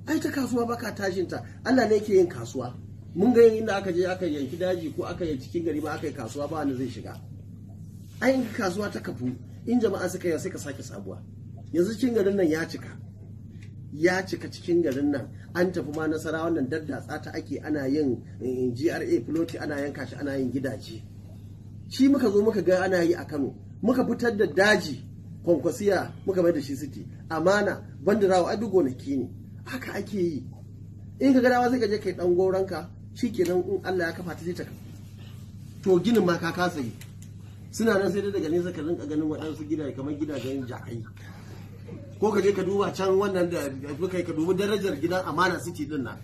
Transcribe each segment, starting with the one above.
ai ta kasuwa baka tashin ta, Allah ne yake yin kasuwa. Mun ga inda aka je aka yanki daji ko aka yi cikin gari ma aka yi kasuwa ba wanda zai shiga. Ai in kasuwa ta kafu in jama'a suka yi sai ka sake sabuwa. Yanzu cikin garin nan ya cika cikin garin nan, an tafi ma nasara wannan daddatsa ta ake, ana yin GRA floti, ana yanka shi, ana yin gidaje. Shi muka zo muka ga ana yi a Kano, muka fitar da daji kwankwasiya muka mai da shi city, amana bandirawa a duk gonaki ne. Haka ake yi. In ka ga dawa sai ka je kai dan goranka, shikenan in Allah ya kafa ta sai ta kafa. To ginin ma ka kasa yi. Suna nan sai daga nesa ka rinka ganin waɗansu gidaje kamar gidajen jakai. Ko ka je ka duba can wannan da kai ka dubi darajar gidan amana city din nan.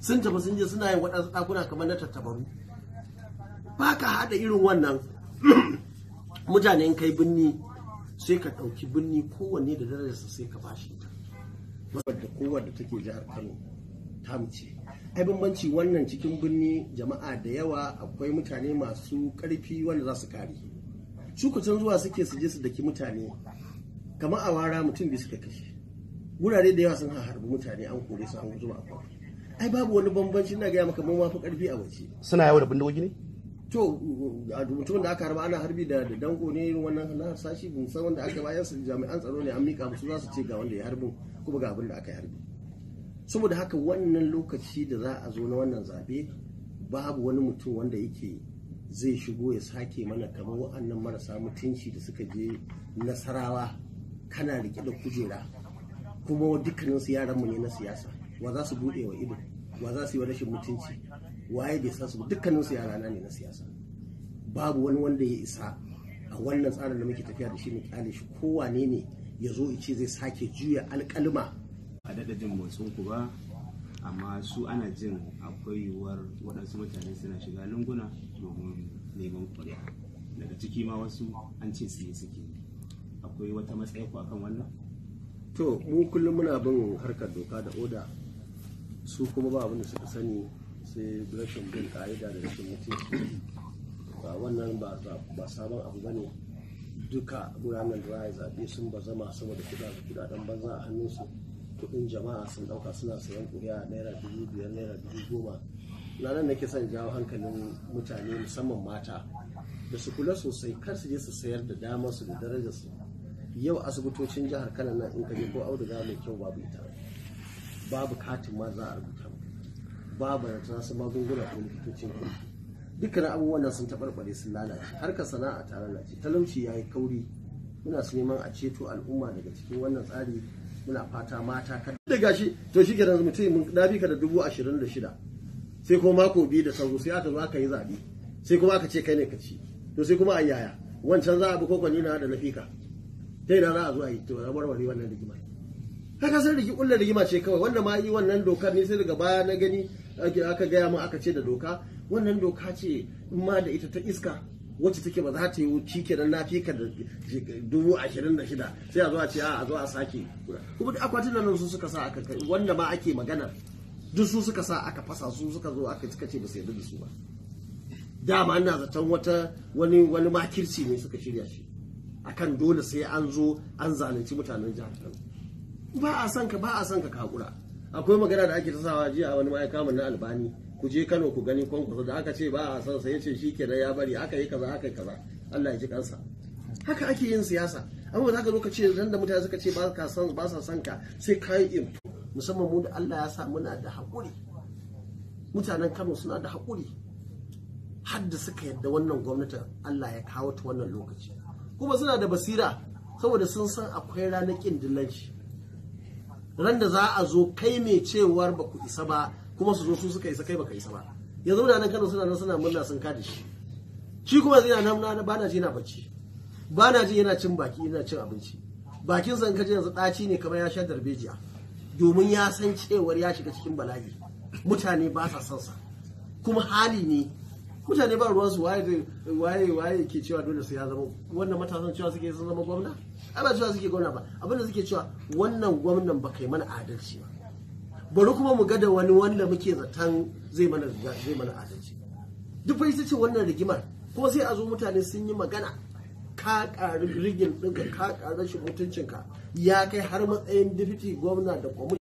Sun tafi sun je suna yin waɗansu ɗakuna kamar na tattabaru. Ba ka haɗa irin wannan mutanen kai binni, sai ka ɗauki binni kowanne da darajarsa sai ka bashi ita. Wadda kowanne take jihar Kano ta mace. Ai bambanci wannan cikin binni jama'a da yawa, akwai mutane masu ƙarfi wanda za su kare. Su kusan zuwa suke su je su daki mutane, kamar a wara mutum bai suka kashe. Wurare da yawa sun harbi mutane, an kore su an zuba a kwafi. Ai babu wani bambanci, na gaya maka mun mafi ƙarfi a waje. Suna yawo da bindigogi ne? To mutumin da aka harba ana harbi da danko ne, wannan na sashi bin san wanda aka bayan su jami'an tsaro ne, an mika musu za su ce ga wanda ya harbin kuma ga abin da aka yi harbi. Saboda haka wannan lokaci da za a zo na wannan zabe, babu wani mutum wanda yake zai shigo ya sake mana kamar wa'annan marasa mutunci da suka je Nasarawa, kana rike da kujera kuma dukkanin su yaran mu ne na siyasa. Wa za su bude wa ido, wa za su yi wa rashin mutunci, waye bai san su, dukkanin su yarana ne na siyasa. Babu wani wanda ya isa a wannan tsarin da muke tafiya da shi mu kyale shi, kowane ne ya zo ya ce zai sake juya alƙalma. A daɗa jin motsin ku ba, amma su ana jin akwai yiwuwar waɗansu mutane suna shiga lunguna domin neman ƙuri'a. Daga ciki ma wasu an ce su suke. Akwai wata matsaya ku akan wannan? To mu kullum muna bin harkar doka da oda, su kuma ba abin da suka sani sai rashin bin ka'ida da rashin mutunci. Ba wannan ba sabon abu bane. Duka gudanar da ra'ayi zaɓe sun bazama saboda kudaden banza a hannunsu. Kudin jama'a sun dauka suna sayan kuri'a naira 5,000 naira 10,000. Na nan nake son jawo hankalin mutane musamman mata da su kula sosai, kar su je su sayar da damar su da darajar su. Yau asibitocin jihar Kano nan in ka je ko auduga mai kyau babu ita, babu katin ma za a rubuta, babu da su magunguna ko likitocin kuɗi. Dukkanin abubuwan nan sun taɓarɓare sun lalace, harkar sana'a ta lalace, talauci ya yi kauri. Muna su neman a ceto al'umma daga cikin wannan tsari. Muna fata mata kan da gashi to shi kenan mutum mun dabi ka da 26,000, sai kuma mako biyu da sauro sai aka zo aka yi zabe, sai kuma aka ce kai ne ka ci, to sai kuma ayyaya wancan za a bi kokoni na da nafika, dai na za a zo a yi to warware wannan rigima. Haka sai kullu rigima ce kawai, wanda ma yi wannan dokar ne sai daga baya na gani aka gaya mu aka ce da doka, wannan doka ce in ma da ita ta iska wacce take ba za ta yi wuci kenan na fi ka da 26,000 sai a zo a ce a zo a sake. Kuma duk akwatin nan su suka sa aka kai, wanda ma ake magana duk su suka sa aka fasa, su suka zo aka ce ba su yarda da su ba. Dama ina zaton wani makirci ne suka shirya shi akan dole sai an zo an zalunci mutanen jihar Kano. Ba a son ka hakura. Akwai magana da ake ta sawa jiya a wani ma'aikata na Albani, ku je Kano ku gani kwankwaso, da aka ce ba a san sa yace shi kenan ya bari, aka yi kaza aka yi kaza, Allah ya ji kansa. Haka ake yin siyasa. Amma za ka zo ka ce ran da mutane suka ce ba sa son ka sai ka yi imto. Musamman mu da Allah ya sa muna da haƙuri. Mutanen Kano suna da haƙuri. Har da suka yadda wannan gwamnatin Allah ya kawo ta wannan lokaci. Kuma suna da basira saboda sun san akwai ranar ƙin dillanci. Ran da za a zo kai mai cewar ba ku isa ba, kuma su zo su suka isa kai baka isa ba. Yanzu mutanen Kano suna murna sun kada shi. Shi kuma zai na bana ji yana bacci. Bana ji yana cin baki, yana cin abinci. Bakin sa in kaje yanzu daci ne kamar ya sha darbejiya. Domin ya san cewar ya shiga cikin bala'i. Mutane ba sa son sa. Kuma hali ne. Mutane ba ruwan su waye ke cewa dole sai ya zama wannan matasan cewa suke sun zama gwamna. Ai ba cewa suke gwamna ba. Abinda suke cewa wannan gwamnan ba kai mana adalci ba. Bari kuma mu ga da wani wanda muke zaton zai mana adalci. Duk fa ita ce wannan rigimar, kuma sai a zo mutane sun yi magana, ka ƙari rigin ɗinka, ka ƙari rashin mutuncinka ya kai har matsayin difiti gwamna da kwamiti.